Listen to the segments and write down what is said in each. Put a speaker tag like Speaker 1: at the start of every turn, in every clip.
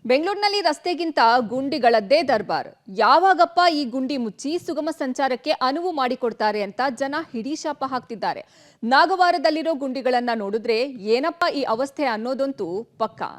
Speaker 1: ಬೆಂಗಳೂರಿನಲ್ಲಿ ರಸ್ತೆಗಿಂತ ಗುಂಡಿಗಳದ್ದೇ ದರ್ಬಾರ್. ಯಾವಾಗಪ್ಪ ಈ ಗುಂಡಿ ಮುಚ್ಚಿ ಸುಗಮ ಸಂಚಾರಕ್ಕೆ ಅನುವು ಮಾಡಿಕೊಡ್ತಾರೆ ಅಂತ ಜನ ಹಿಡಿಶಾಪ ಹಾಕ್ತಿದ್ದಾರೆ. ನಾಗವಾರದಲ್ಲಿರೋ ಗುಂಡಿಗಳನ್ನ ನೋಡಿದ್ರೆ ಏನಪ್ಪ ಈ ಅವಸ್ಥೆ ಅನ್ನೋದಂತೂ ಪಕ್ಕಾ.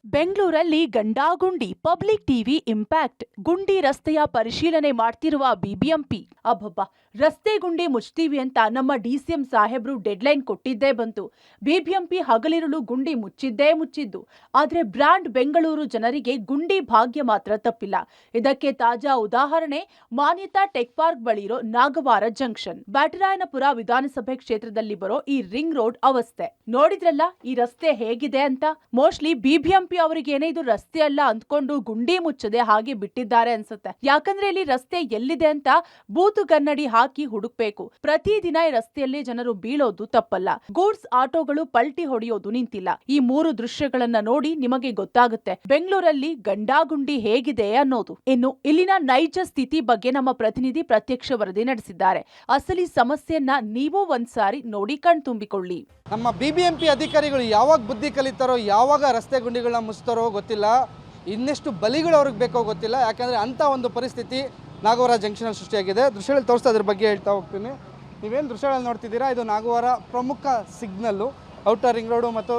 Speaker 2: ಬೆಂಗಳೂರಲ್ಲಿ ಗಂಡಾಗುಂಡಿ. Public TV impact. ಗುಂಡಿ ರಸ್ತೆಯ ಪರಿಶೀಲನೆ ಮಾಡ್ತಿರುವ ಬಿಬಿಎಂಪಿ. ಅಬ್ಬಬ್ಬ, ರಸ್ತೆ ಗುಂಡಿ ಮುಚ್ತೀವಿ ಅಂತ ನಮ್ಮ ಡಿಸಿಎಂ ಸಾಹೇಬ್ರು ಡೆಡ್ಲೈನ್ ಕೊಟ್ಟಿದ್ದೇ ಬಂತು. ಬಿಬಿಎಂಪಿ ಹಗಲಿರುಳು ಗುಂಡಿ ಮುಚ್ಚಿದ್ದು. ಆದ್ರೆ ಬ್ರ್ಯಾಂಡ್ ಬೆಂಗಳೂರು ಜನರಿಗೆ ಗುಂಡಿ ಭಾಗ್ಯ ಮಾತ್ರ ತಪ್ಪಿಲ್ಲ. ಇದಕ್ಕೆ ತಾಜಾ ಉದಾಹರಣೆ ಮಾನ್ಯತಾ ಟೆಕ್ ಪಾರ್ಕ್ ಬಳಿ ಇರೋ ನಾಗವಾರ ಜಂಕ್ಷನ್. ಬ್ಯಾಟರಾಯನಪುರ ವಿಧಾನಸಭೆ ಕ್ಷೇತ್ರದಲ್ಲಿ ಬರೋ ಈ ರಿಂಗ್ ರೋಡ್ ಅವಸ್ಥೆ ನೋಡಿದ್ರಲ್ಲ. ಈ ರಸ್ತೆ ಹೇಗಿದೆ ಅಂತ. ಮೋಸ್ಟ್ಲಿ ಬಿಬಿಎಂಪಿ ಅವರಿಗೇನೆ ಇದು ರಸ್ತೆ ಅಲ್ಲ ಅಂದ್ಕೊಂಡು ಗುಂಡಿ ಮುಚ್ಚದೆ ಹಾಗೆ ಬಿಟ್ಟಿದ್ದಾರೆ ಅನ್ಸುತ್ತೆ. ಯಾಕಂದ್ರೆ ಇಲ್ಲಿ ರಸ್ತೆ ಎಲ್ಲಿದೆ ಅಂತ ಬೂತು ಕನ್ನಡಿ ಹಾಕಿ ಹುಡುಕ್ಬೇಕು. ಪ್ರತಿದಿನ ಈ ರಸ್ತೆಯಲ್ಲಿ ಜನರು ಬೀಳೋದು ತಪ್ಪಲ್ಲ. ಗೂಡ್ಸ್ ಆಟೋಗಳು ಪಲ್ಟಿ ಹೊಡೆಯೋದು ನಿಂತಿಲ್ಲ. ಈ ಮೂರು ದೃಶ್ಯಗಳನ್ನ ನೋಡಿ ನಿಮಗೆ ಗೊತ್ತಾಗುತ್ತೆ ಬೆಂಗಳೂರಲ್ಲಿ ಗಂಡಾಗುಂಡಿ ಹೇಗಿದೆ ಅನ್ನೋದು. ಇನ್ನು ಇಲ್ಲಿನ ನೈಜ ಸ್ಥಿತಿ ಬಗ್ಗೆ ನಮ್ಮ ಪ್ರತಿನಿಧಿ ಪ್ರತ್ಯಕ್ಷ ವರದಿ ನಡೆಸಿದ್ದಾರೆ. ಅಸಲಿ ಸಮಸ್ಯೆಯನ್ನ ನೀವು ಒಂದ್ಸಾರಿ ನೋಡಿ ಕಣ್ತುಂಬಿಕೊಳ್ಳಿ.
Speaker 3: ನಮ್ಮ ಬಿಬಿಎಂಪಿ ಅಧಿಕಾರಿಗಳು ಯಾವಾಗ ಬುದ್ಧಿ ಕಲಿತಾರೋ, ಯಾವಾಗ ರಸ್ತೆ ಗುಂಡಿಗಳನ್ನ ಮುಚ್ತಾರೋ ಗೊತ್ತಿಲ್ಲ. ಇನ್ನೆಷ್ಟು ಬಲಿಗಳು ಅವ್ರಿಗೆ ಬೇಕೋ ಗೊತ್ತಿಲ್ಲ. ಯಾಕಂದರೆ ಅಂಥ ಒಂದು ಪರಿಸ್ಥಿತಿ ನಾಗವಾರ ಜಂಕ್ಷನಲ್ಲಿ ಸೃಷ್ಟಿಯಾಗಿದೆ. ದೃಶ್ಯಗಳಲ್ಲಿ ತೋರಿಸ್ತಾ ಅದ್ರ ಬಗ್ಗೆ ಹೇಳ್ತಾ ಹೋಗ್ತೀನಿ. ನೀವೇನು ದೃಶ್ಯಗಳಲ್ಲಿ ನೋಡ್ತಿದ್ದೀರಾ, ಇದು ನಾಗವಾರ ಪ್ರಮುಖ ಸಿಗ್ನಲ್ಲು. ಔಟರ್ ರಿಂಗ್ ರೋಡು ಮತ್ತು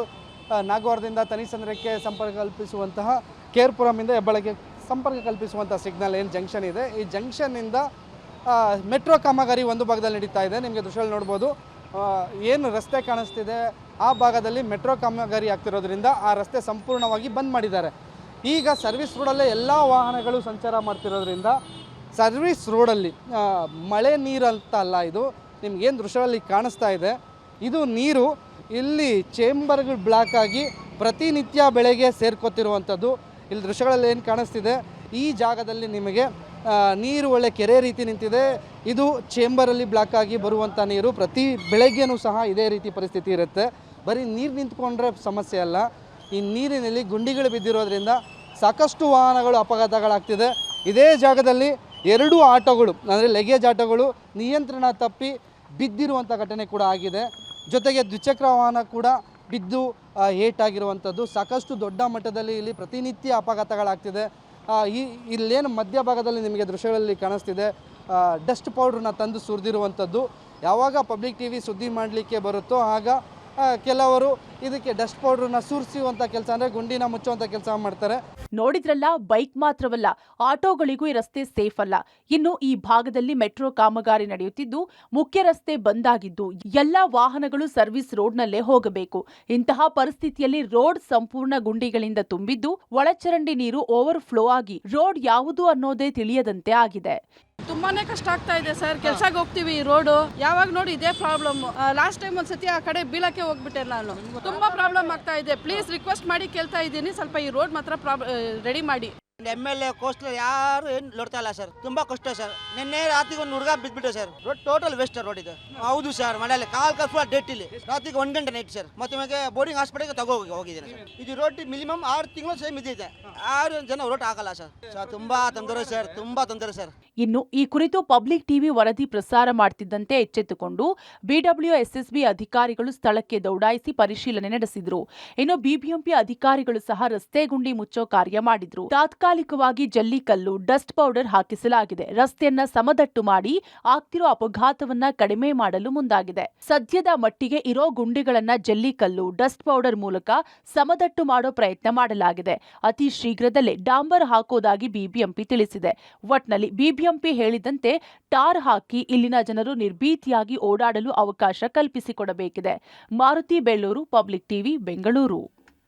Speaker 3: ನಾಗವಾರದಿಂದ ತನಿಸಂದ್ರಕ್ಕೆ ಸಂಪರ್ಕ ಕಲ್ಪಿಸುವಂತಹ ಕೇರ್ಪುರಮಿಂದ ಹೆಬ್ಬಳಕ್ಕೆ ಸಂಪರ್ಕ ಕಲ್ಪಿಸುವಂಥ ಸಿಗ್ನಲ್ ಏನು ಜಂಕ್ಷನ್ ಇದೆ, ಈ ಜಂಕ್ಷನ್ನಿಂದ ಮೆಟ್ರೋ ಕಾಮಗಾರಿ ಒಂದು ಭಾಗದಲ್ಲಿ ನಡೀತಾ ಇದೆ. ನಿಮಗೆ ದೃಶ್ಯದಲ್ಲಿ ನೋಡ್ಬೋದು, ಏನು ರಸ್ತೆ ಕಾಣಿಸ್ತಿದೆ ಆ ಭಾಗದಲ್ಲಿ ಮೆಟ್ರೋ ಕಾಮಗಾರಿ ಆಗ್ತಿರೋದ್ರಿಂದ ಆ ರಸ್ತೆ ಸಂಪೂರ್ಣವಾಗಿ ಬಂದ್ ಮಾಡಿದ್ದಾರೆ. ಈಗ ಸರ್ವಿಸ್ ರೋಡಲ್ಲೇ ಎಲ್ಲ ವಾಹನಗಳು ಸಂಚಾರ ಮಾಡ್ತಿರೋದ್ರಿಂದ ಸರ್ವಿಸ್ ರೋಡಲ್ಲಿ ಮಳೆ ನೀರು ಅಂತ ಅಲ್ಲ, ಇದು ನಿಮ್ಗೇನು ದೃಶ್ಯದಲ್ಲಿ ಕಾಣಿಸ್ತಾ ಇದೆ, ಇದು ನೀರು ಇಲ್ಲಿ ಚೇಂಬರ್ಗಳು ಬ್ಲಾಕ್ ಆಗಿ ಪ್ರತಿನಿತ್ಯ ಬೆಳೆಗೆ ಸೇರ್ಕೊತಿರುವಂಥದ್ದು. ಇಲ್ಲಿ ದೃಶ್ಯಗಳಲ್ಲಿ ಏನು ಕಾಣಿಸ್ತಿದೆ, ಈ ಜಾಗದಲ್ಲಿ ನಿಮಗೆ ನೀರು ಒಳ್ಳೆ ಕೆರೆ ರೀತಿ ನಿಂತಿದೆ. ಇದು ಚೇಂಬರಲ್ಲಿ ಬ್ಲಾಕ್ ಆಗಿ ಬರುವಂಥ ನೀರು. ಪ್ರತಿ ಬೆಳಗ್ಗೆನೂ ಸಹ ಇದೇ ರೀತಿ ಪರಿಸ್ಥಿತಿ ಇರುತ್ತೆ. ಬರೀ ನೀರು ನಿಂತ್ಕೊಂಡ್ರೆ ಸಮಸ್ಯೆ ಅಲ್ಲ, ಈ ನೀರಿನಲ್ಲಿ ಗುಂಡಿಗಳು ಬಿದ್ದಿರೋದ್ರಿಂದ ಸಾಕಷ್ಟು ವಾಹನಗಳು ಅಪಘಾತಗಳಾಗ್ತಿದೆ. ಇದೇ ಜಾಗದಲ್ಲಿ 2 ಆಟೋಗಳು ಅಂದರೆ ಲಗೇಜ್ ಆಟೋಗಳು ನಿಯಂತ್ರಣ ತಪ್ಪಿ ಬಿದ್ದಿರುವಂಥ ಘಟನೆ ಕೂಡ ಆಗಿದೆ. ಜೊತೆಗೆ ದ್ವಿಚಕ್ರ ವಾಹನ ಕೂಡ ಬಿದ್ದು ಏಟಾಗಿರುವಂಥದ್ದು. ಸಾಕಷ್ಟು ದೊಡ್ಡ ಮಟ್ಟದಲ್ಲಿ ಇಲ್ಲಿ ಪ್ರತಿನಿತ್ಯ ಅಪಘಾತಗಳಾಗ್ತಿದೆ. ಇಲ್ಲೇನು ಮಧ್ಯಭಾಗದಲ್ಲಿ ನಿಮಗೆ ದೃಶ್ಯಗಳಲ್ಲಿ ಕಾಣಿಸ್ತಿದೆ, ಡಸ್ಟ್ ಪೌಡ್ರನ್ನ ತಂದು ಸುರಿದಿರುವಂಥದ್ದು. ಯಾವಾಗ ಪಬ್ಲಿಕ್ ಟಿವಿ ಸುದ್ದಿ ಮಾಡಲಿಕ್ಕೆ ಬರುತ್ತೋ ಆಗ ಕೆಲವರು ಇದಕ್ಕೆ ಡಸ್ಟ್ ಪೌಡ್ರನ್ನ ಸುರಿಸುವಂಥ ಕೆಲಸ, ಅಂದರೆ ಗುಂಡಿನ ಮುಚ್ಚುವಂಥ ಕೆಲಸ ಮಾಡ್ತಾರೆ.
Speaker 2: ನೋಡಿದ್ರಲ್ಲ, ಬೈಕ್ ಮಾತ್ರವಲ್ಲ ಆಟೋಗಳಿಗೂ ಈ ರಸ್ತೆ ಸೇಫ್ ಅಲ್ಲ. ಇನ್ನು ಈ ಭಾಗದಲ್ಲಿ ಮೆಟ್ರೋ ಕಾಮಗಾರಿ ನಡೆಯುತ್ತಿದ್ದು ಮುಖ್ಯ ರಸ್ತೆ ಬಂದಾಗಿದ್ದು ಎಲ್ಲ ವಾಹನಗಳು ಸರ್ವಿಸ್ ರೋಡ್ನಲ್ಲೇ ಹೋಗಬೇಕು. ಇಂತಹ ಪರಿಸ್ಥಿತಿಯಲ್ಲಿ ರೋಡ್ ಸಂಪೂರ್ಣ ಗುಂಡಿಗಳಿಂದ ತುಂಬಿದ್ದು ಒಳಚರಂಡಿ ನೀರು ಓವರ್ ಫ್ಲೋ ಆಗಿ ರೋಡ್ ಯಾವುದು ಅನ್ನೋದೇ ತಿಳಿಯದಂತೆ ಆಗಿದೆ.
Speaker 4: ತುಂಬಾನೇ ಕಷ್ಟ ಆಗ್ತಾ ಇದೆ ಸರ್. ಕೆಲ್ಸಕ್ಕೆ ಹೋಗ್ತೀವಿ, ಈ ರೋಡು ಯಾವಾಗ ನೋಡಿ ಇದೇ ಪ್ರಾಬ್ಲಮ್. ಲಾಸ್ಟ್ ಟೈಮ್ ಒಂದ್ಸತಿ ಆ ಕಡೆ ಬೀಳಕ್ಕೆ ಹೋಗ್ಬಿಟ್ಟೆ ನಾನು. ತುಂಬಾ ಪ್ರಾಬ್ಲಮ್ ಆಗ್ತಾ ಇದೆ. ಪ್ಲೀಸ್ ರಿಕ್ವೆಸ್ಟ್ ಮಾಡಿ ಕೇಳ್ತಾ ಇದ್ದೀನಿ, ಸ್ವಲ್ಪ ಈ ರೋಡ್ ಮಾತ್ರ ರೆಡಿ ಮಾಡಿ.
Speaker 5: MLA ಕೋಸ್ಟಲ್ ಯಾರು ಏನು ನೋಡ್ತಾ ಇಲ್ಲ ಸರ್. ತುಂಬಾ ಕಷ್ಟ ಸರ್. ನಿನ್ನೆ ರಾತ್ರಿಗೆ ಒಂದು ಹುಡುಗ ಬಿದ್ಬಿಟ್ಟೆ sir. Road total waste road ಇದು. ಹೌದು ಸರ್, ಮನೆಯಲ್ಲಿ ಕಾಲ್ ಫುಲ್ ಡೇಟ್ ಇಲ್ಲಿ ರಾತ್ರಿಗೆ 1 ಗಂಟೆ ನೈಟ್ ಸರ್. ಮತ್ತೆ ಬೋರ್ಡಿಂಗ್ ಹಾಸ್ಪಿಟಲ್ಗೆ ಹೋಗಿದ್ದೇನೆ ಸರ್. ಇದು ರೋಡ್ ಮಿನಿಮಮ್ 6 ತಿಂಗಳು ಸೇಮ್ ಇದ್ದಿದೆ. 6 ಜನ ರೋಡ್ ಆಗಲ್ಲ ಸರ್. ತುಂಬಾ ತೊಂದರೆ ಸರ್, ತುಂಬಾ ತೊಂದರೆ ಸರ್.
Speaker 2: ಇನ್ನು ಈ ಕುರಿತು ಪಬ್ಲಿಕ್ ಟಿವಿ ವರದಿ ಪ್ರಸಾರ ಮಾಡ್ತಿದ್ದಂತೆ ಎಚ್ಚೆತ್ತುಕೊಂಡು BWSSB ಅಧಿಕಾರಿಗಳು ಸ್ಥಳಕ್ಕೆ ದೌಡಾಯಿಸಿ ಪರಿಶೀಲನೆ ನಡೆಸಿದ್ರು. ಇನ್ನು ಬಿಬಿಎಂಪಿ ಅಧಿಕಾರಿಗಳು ಸಹ ರಸ್ತೆ ಗುಂಡಿ ಮುಚ್ಚೋ ಕಾರ್ಯ ಮಾಡಿದ್ರು. ತಾತ್ಕಾಲಿಕವಾಗಿ ಜಲ್ಲಿಕಲ್ಲು, ಡಸ್ಟ್ ಪೌಡರ್ ಹಾಕಿಸಲಾಗಿದೆ. ರಸ್ತೆಯನ್ನ ಸಮದಟ್ಟು ಮಾಡಿ ಆಗ್ತಿರೋ ಅಪಘಾತವನ್ನ ಕಡಿಮೆ ಮಾಡಲು ಮುಂದಾಗಿದೆ. ಸದ್ಯದ ಮಟ್ಟಿಗೆ ಇರೋ ಗುಂಡಿಗಳನ್ನ ಜಲ್ಲಿಕಲ್ಲು, ಡಸ್ಟ್ ಪೌಡರ್ ಮೂಲಕ ಸಮದಟ್ಟು ಮಾಡೋ ಪ್ರಯತ್ನ ಮಾಡಲಾಗಿದೆ. ಅತಿ ಶೀಘ್ರದಲ್ಲೇ ಡಾಂಬರ್ ಹಾಕೋದಾಗಿ ಬಿಬಿಎಂಪಿ ತಿಳಿಸಿದೆ. ಒಟ್ನಲ್ಲಿ ಬಿಬಿಎಂಪಿ ಹೇಳಿದಂತೆ ಟಾರ್ ಹಾಕಿ ಇಲ್ಲಿನ ಜನರು ನಿರ್ಭೀತಿಯಾಗಿ ಓಡಾಡಲು ಅವಕಾಶ ಕಲ್ಪಿಸಿಕೊಡಬೇಕಿದೆ. Maruti Bellur, public TV, Bengaluru.